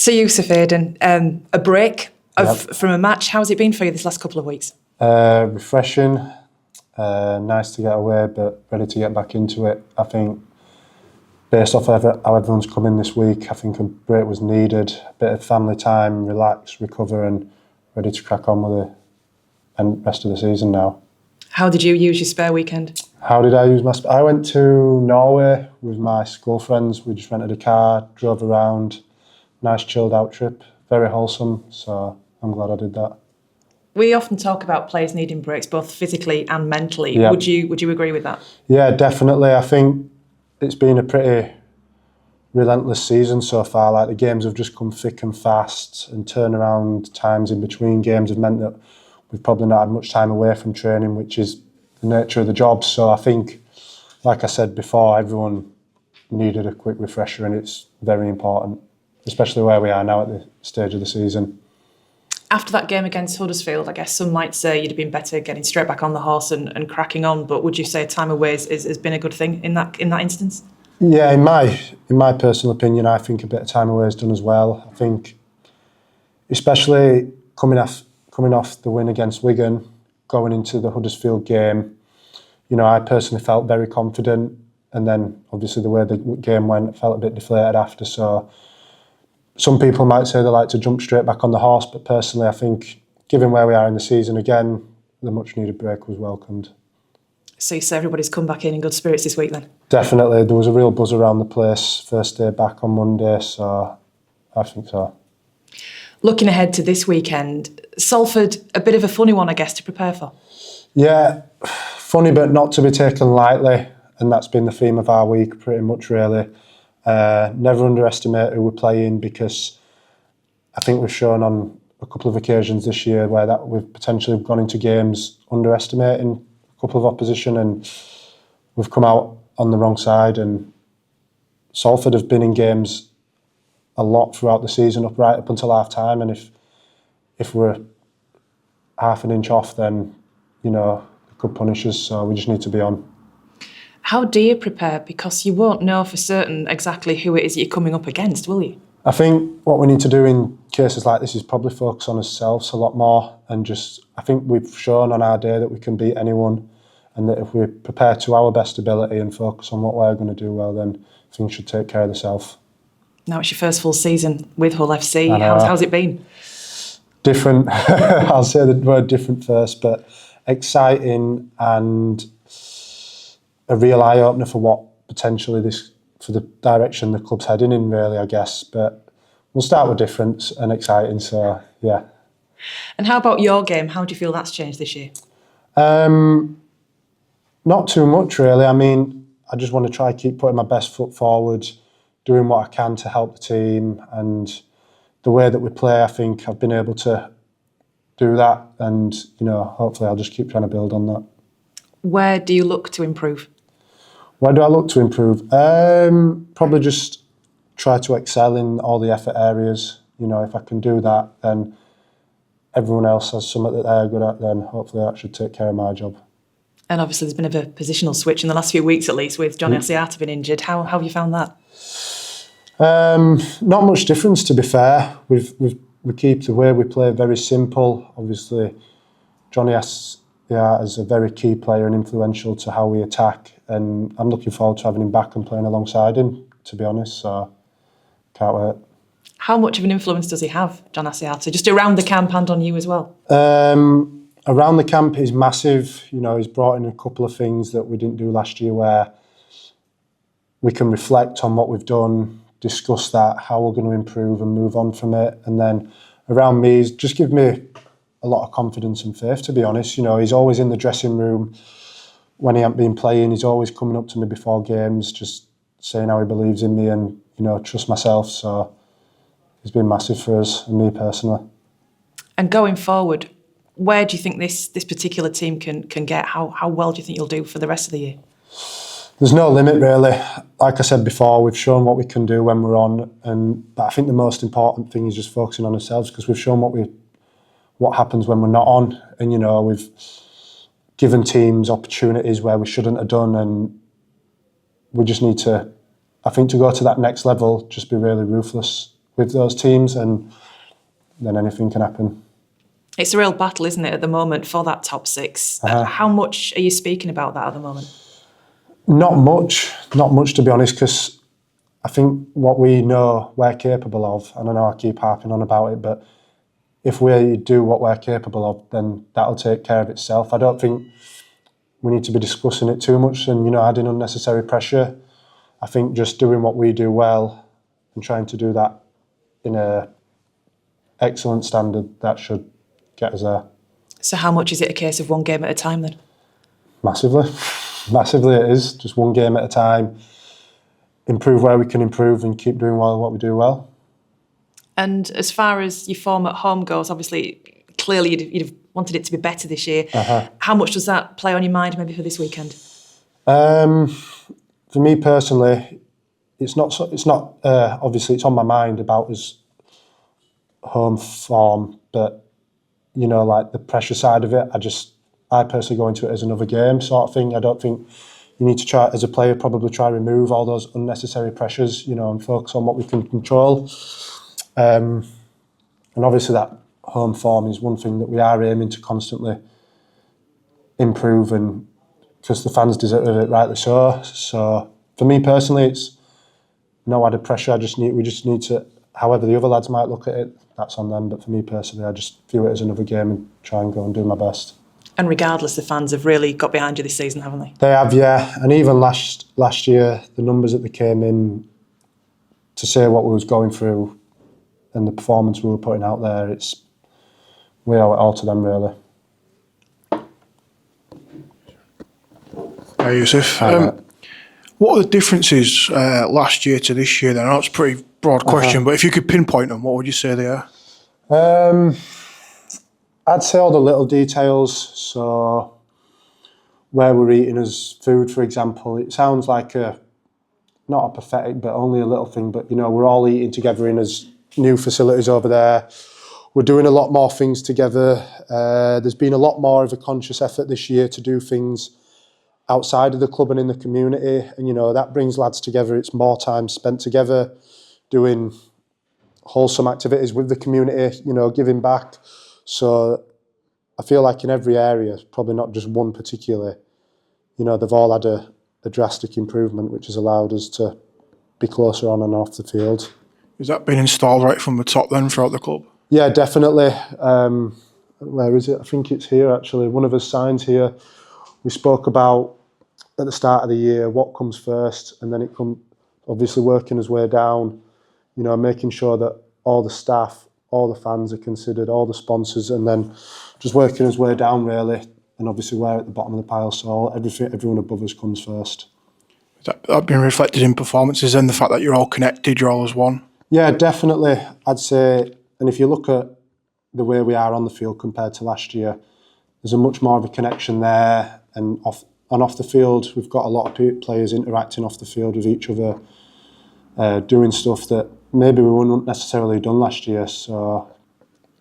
So Yusuf Aydin, a break from a match. How's it been for you this last couple of weeks? Refreshing, nice to get away, but ready to get back into it. I think based off how everyone's come in this week, I think a break was needed. A bit of family time, relax, recover, and ready to crack on with the rest of the season now. How did you use your spare weekend? How did I use my I went to Norway with my school friends. We just rented a car, drove around. Nice chilled out trip, very wholesome, so I'm glad I did that. We often talk about players needing breaks, both physically and mentally. Yep. Would you agree with that? Yeah, definitely. I think it's been a pretty relentless season so far. Like, the games have just come thick and fast, and turnaround times in between games have meant that we've probably not had much time away from training, which is the nature of the job. So I think, like I said before, everyone needed a quick refresher, and it's very important, especially where we are now at the stage of the season. After that game against Huddersfield, I guess some might say you'd have been better getting straight back on the horse and cracking on, but would you say time away has been a good thing in that instance? Yeah, in my personal opinion, I think a bit of time away is done as well. I think, especially coming off the win against Wigan, going into the Huddersfield game, I personally felt very confident, and then obviously the way the game went, I felt a bit deflated after. So some people might say they like to jump straight back on the horse, but personally I think, given where we are in the season, again, the much needed break was welcomed. So you say everybody's come back in good spirits this week then? Definitely, there was a real buzz around the place first day back on Monday, so I think so. Looking ahead to this weekend, Salford, a bit of a funny one, I guess, to prepare for. Yeah, funny but not to be taken lightly, and that's been the theme of our week pretty much, really. Never underestimate who we're playing, because I think we've shown on a couple of occasions this year where that we've potentially gone into games underestimating a couple of opposition, and we've come out on the wrong side. And Salford have been in games a lot throughout the season, right up until half time, and if we're half an inch off, then they could punish us, so we just need to be on. How do you prepare? Because you won't know for certain exactly who it is you're coming up against, will you? I think what we need to do in cases like this is probably focus on ourselves a lot more, and I think we've shown on our day that we can beat anyone, and that if we prepare to our best ability and focus on what we're going to do well, then things should take care of themselves. Now it's your first full season with Hull FC. How's it been? Different. I'll say the word different first, but exciting and a real eye-opener for what potentially for the direction the club's heading in, really, I guess. But we'll start with different and exciting, so yeah. And how about your game? How do you feel that's changed this year? Not too much, really. I mean, I just want to try keep putting my best foot forward, doing what I can to help the team, and the way that we play, I think I've been able to do that, and hopefully I'll just keep trying to build on that. Where do you look to improve? Where do I look to improve? Probably just try to excel in all the effort areas. If I can do that, then everyone else has something that they're good at, then hopefully that should take care of my job. And obviously there's been a positional switch in the last few weeks, at least, with Johnny Asiata being injured. How have you found that? Not much difference, to be fair. We keep the way we play very simple. Obviously, Johnny Asiata is a very key player and influential to how we attack, and I'm looking forward to having him back and playing alongside him, to be honest, so can't wait. How much of an influence does he have, John Asiata, just around the camp and on you as well? Around the camp, he's massive. He's brought in a couple of things that we didn't do last year, where we can reflect on what we've done, discuss that, how we're going to improve and move on from it. And then around me, he's just given me a lot of confidence and faith, to be honest. He's always in the dressing room when he hasn't been playing. He's always coming up to me before games, just saying how he believes in me and, trust myself. So he's been massive for us and me personally. And going forward, where do you think this particular team can get? How well do you think you'll do for the rest of the year? There's no limit, really. Like I said before, we've shown what we can do when we're on, but I think the most important thing is just focusing on ourselves, because we've shown what happens when we're not on, and we've given teams opportunities where we shouldn't have done, and we just need to, I think, to go to that next level, just be really ruthless with those teams, and then anything can happen. It's a real battle, isn't it, at the moment for that top six? How much are you speaking about that at the moment? Not much to be honest, because I think what we know we're capable of, and I know I keep harping on about it, but if we do what we're capable of, then that'll take care of itself. I don't think we need to be discussing it too much and, adding unnecessary pressure. I think just doing what we do well and trying to do that in a excellent standard, that should get us there. So how much is it a case of one game at a time then? Massively. Massively it is. Just one game at a time. Improve where we can improve and keep doing well what we do well. And as far as your form at home goes, obviously, clearly you'd have wanted it to be better this year. How much does that play on your mind maybe for this weekend? For me personally, it's not obviously it's on my mind about us home form, but like the pressure side of it, I personally go into it as another game sort of thing. I don't think you need to try, as a player, probably try to remove all those unnecessary pressures, and focus on what we can control. And obviously that home form is one thing that we are aiming to constantly improve, and because the fans deserve it, rightly so. So for me personally, it's no added pressure. We just need to, however the other lads might look at it, that's on them. But for me personally, I just view it as another game and try and go and do my best. And regardless, the fans have really got behind you this season, haven't they? They have, yeah. And even last year, the numbers that they came in to say what we was going through and the performance we were putting out there, we owe it all to them, really. Hi, Yusuf. What are the differences last year to this year then? I know it's a pretty broad question, but if you could pinpoint them, what would you say they are? I'd say all the little details. So where we're eating as food, for example, it sounds like not a pathetic, but only a little thing. But we're all eating together in as new facilities over there. We're doing a lot more things together. There's been a lot more of a conscious effort this year to do things outside of the club and in the community, and that brings lads together. It's more time spent together, doing wholesome activities with the community, giving back. So I feel like in every area, probably not just one particularly, they've all had a drastic improvement, which has allowed us to be closer on and off the field. Has that been installed right from the top then throughout the club? Yeah, definitely. Where is it? I think it's here actually. One of us signs here. We spoke about at the start of the year what comes first, and then it comes obviously working his way down, making sure that all the staff, all the fans are considered, all the sponsors, and then just working his way down really, and obviously we're at the bottom of the pile, so everyone above us comes first. Has that been reflected in performances and the fact that you're all connected, you're all as one? Yeah, definitely. I'd say, and if you look at the way we are on the field compared to last year, there's a much more of a connection there, and off the field, we've got a lot of players interacting off the field with each other, doing stuff that maybe we wouldn't necessarily done last year, so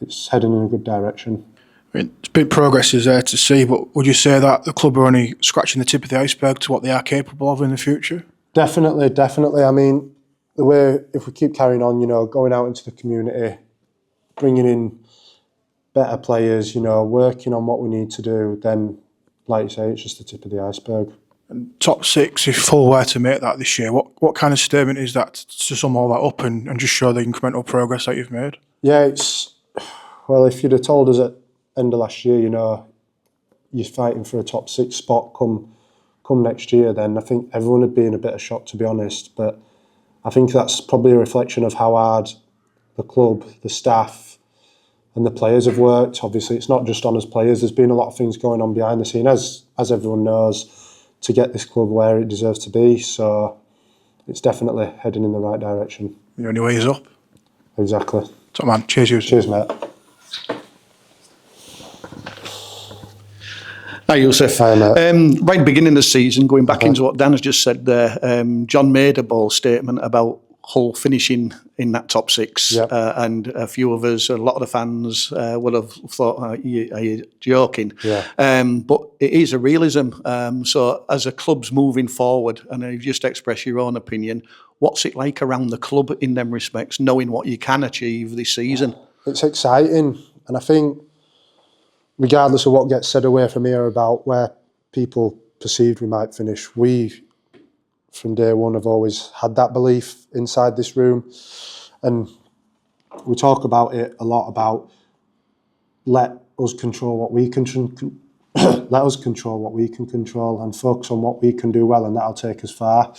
it's heading in a good direction. I mean, big progress is there to see, but would you say that the club are only scratching the tip of the iceberg to what they are capable of in the future? Definitely. I mean, the way, if we keep carrying on, going out into the community, bringing in better players, working on what we need to do, then, like you say, it's just the tip of the iceberg. And top six, if Hull were to make that this year, what kind of statement is that to sum all that up and just show the incremental progress that you've made? Yeah, well, if you'd have told us at end of last year, you're fighting for a top six spot come next year, then I think everyone would be in a bit of shock, to be honest. But I think that's probably a reflection of how hard the club, the staff and the players have worked. Obviously, it's not just on us players. There's been a lot of things going on behind the scenes, as everyone knows, to get this club where it deserves to be. So it's definitely heading in the right direction. The only way is up. Exactly. Top man. Cheers, Yusuf. Cheers, mate. Hi, Yusuf. Hi, mate. Right beginning of the season, going back into what Dan has just said there, John made a bold statement about Hull finishing in that top six, Yep. and a few of us, a lot of the fans would have thought, are you joking? Yeah. But it is a realism. So as a club's moving forward, and you've just expressed your own opinion, what's it like around the club in them respects, knowing what you can achieve this season? It's exciting, and I think regardless of what gets said away from here about where people perceived we might finish, we from day one have always had that belief inside this room, and we talk about it a lot about let us control what we can let us control what we can control and focus on what we can do well, and that'll take us far.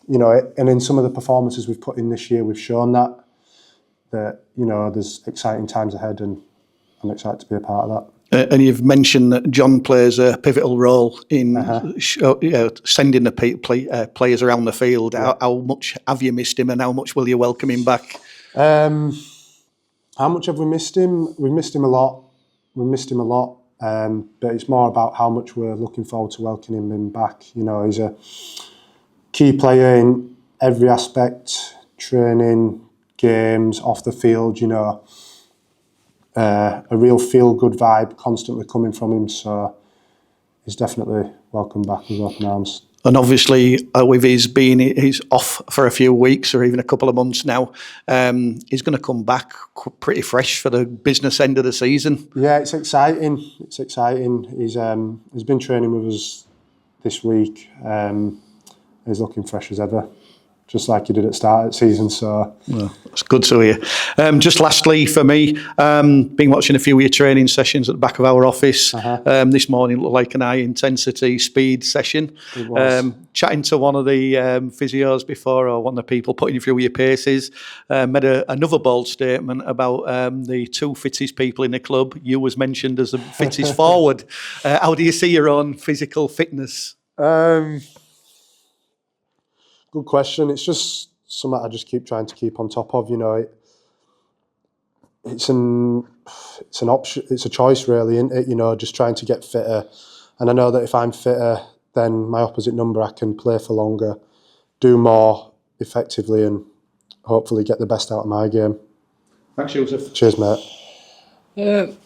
You know, and in some of the performances we've put in this year, we've shown that you know there's exciting times ahead, and I'm excited to be a part of that. And you've mentioned that John plays a pivotal role in sending the players around the field. Yeah. How much have you missed him, and how much will you welcome him back? How much have we missed him? We've missed him a lot. But it's more about how much we're looking forward to welcoming him back. You know, he's a key player in every aspect, training, games, off the field, you know. A real feel-good vibe constantly coming from him, so he's definitely welcome back with open arms. And obviously, with he's off for a few weeks or even a couple of months now, he's going to come back pretty fresh for the business end of the season. Yeah, it's exciting. He's been training with us this week. He's looking fresh as ever, just like he did at the start of the season. So well, that's good to hear. Just lastly for me, been watching a few of your training sessions at the back of our office. This morning looked like an high intensity speed session. It was. Chatting to one of the physios before, or one of the people putting you through your paces, made another bold statement about the two fittest people in the club. You was mentioned as the fittest forward. How do you see your own physical fitness? Good question. It's just something I just keep trying to keep on top of. You know, it's an option. It's a choice, really, isn't it? You know, just trying to get fitter. And I know that if I'm fitter, then my opposite number, I can play for longer, do more effectively, and hopefully get the best out of my game. Thanks, Yusuf. Cheers, mate.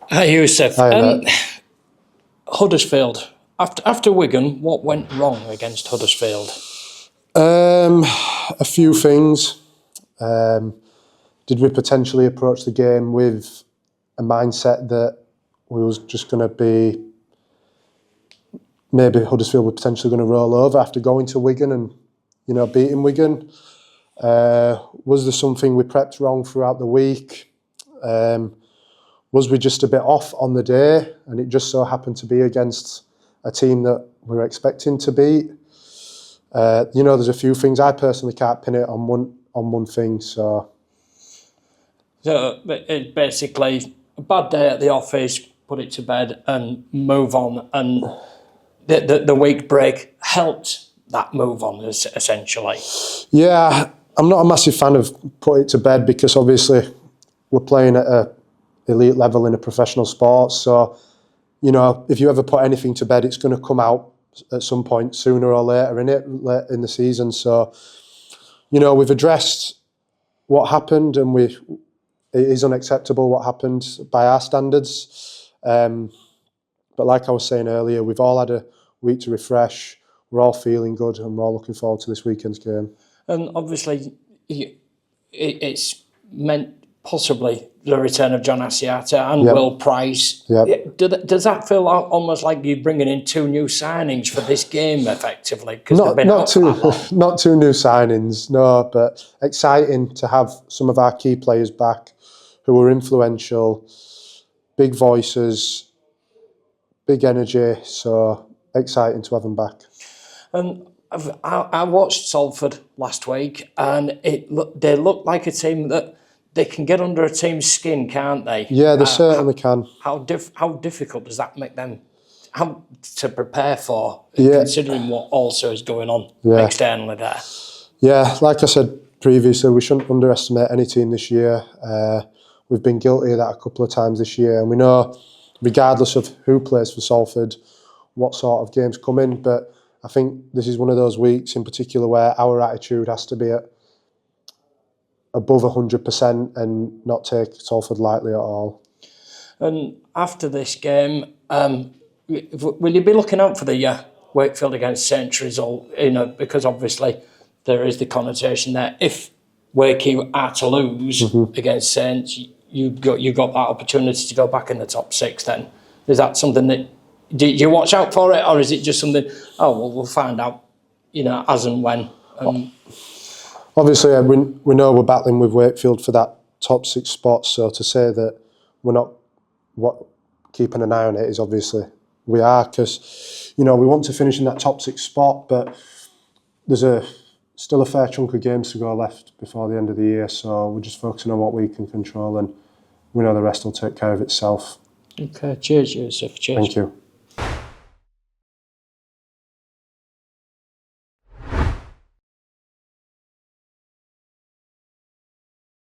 Hi, Yusuf. Hi, mate. Huddersfield. After Wigan, what went wrong against Huddersfield? A few things. Did we potentially approach the game with a mindset that we was just going to be, maybe Huddersfield were potentially going to roll over after going to Wigan and, you know, beating Wigan? Was there something we prepped wrong throughout the week? Was we just a bit off on the day and it just so happened to be against a team that we were expecting to beat? You know, there's a few things. I personally can't pin it on one thing. So it's basically a bad day at the office, put it to bed and move on. And the week break helped that move on, essentially. Yeah, I'm not a massive fan of put it to bed because obviously we're playing at a elite level in a professional sport. So, you know, if you ever put anything to bed, it's going to come out at some point sooner or later in the season. So, you know, we've addressed what happened, and it is unacceptable what happened by our standards. But like I was saying earlier, we've all had a week to refresh. We're all feeling good, and we're all looking forward to this weekend's game. And obviously, it's meant possibly the return of John Asiata and Will Price. Yep. Does that feel almost like you're bringing in two new signings for this game, effectively? Not two new signings, no, but exciting to have some of our key players back who were influential, big voices, big energy, so exciting to have them back. And I watched Salford last week, and they look like a team that they can get under a team's skin, can't they? Yeah, they certainly can. How difficult does that make them to prepare for, considering what also is going on externally there? Yeah, like I said previously, we shouldn't underestimate any team this year. We've been guilty of that a couple of times this year, and we know, regardless of who plays for Salford, what sort of games come in. But I think this is one of those weeks in particular where our attitude has to be at above 100% and not take Salford lightly at all. And after this game, will you be looking out for the Wakefield against Saints result? Because obviously there is the connotation there. If Wakey are to lose against Saints, you got that opportunity to go back in the top 6. Then is that something that do you watch out for it, or is it just something? Oh well, we'll find out. As and when. Obviously, we know we're battling with Wakefield for that top 6 spot. So to say that we're not keeping an eye on it is obviously we are, because we want to finish in that top 6 spot, but there's still a fair chunk of games to go left before the end of the year. So we're just focusing on what we can control, and we know the rest will take care of itself. Okay, cheers, Yusuf. Cheers. Thank you.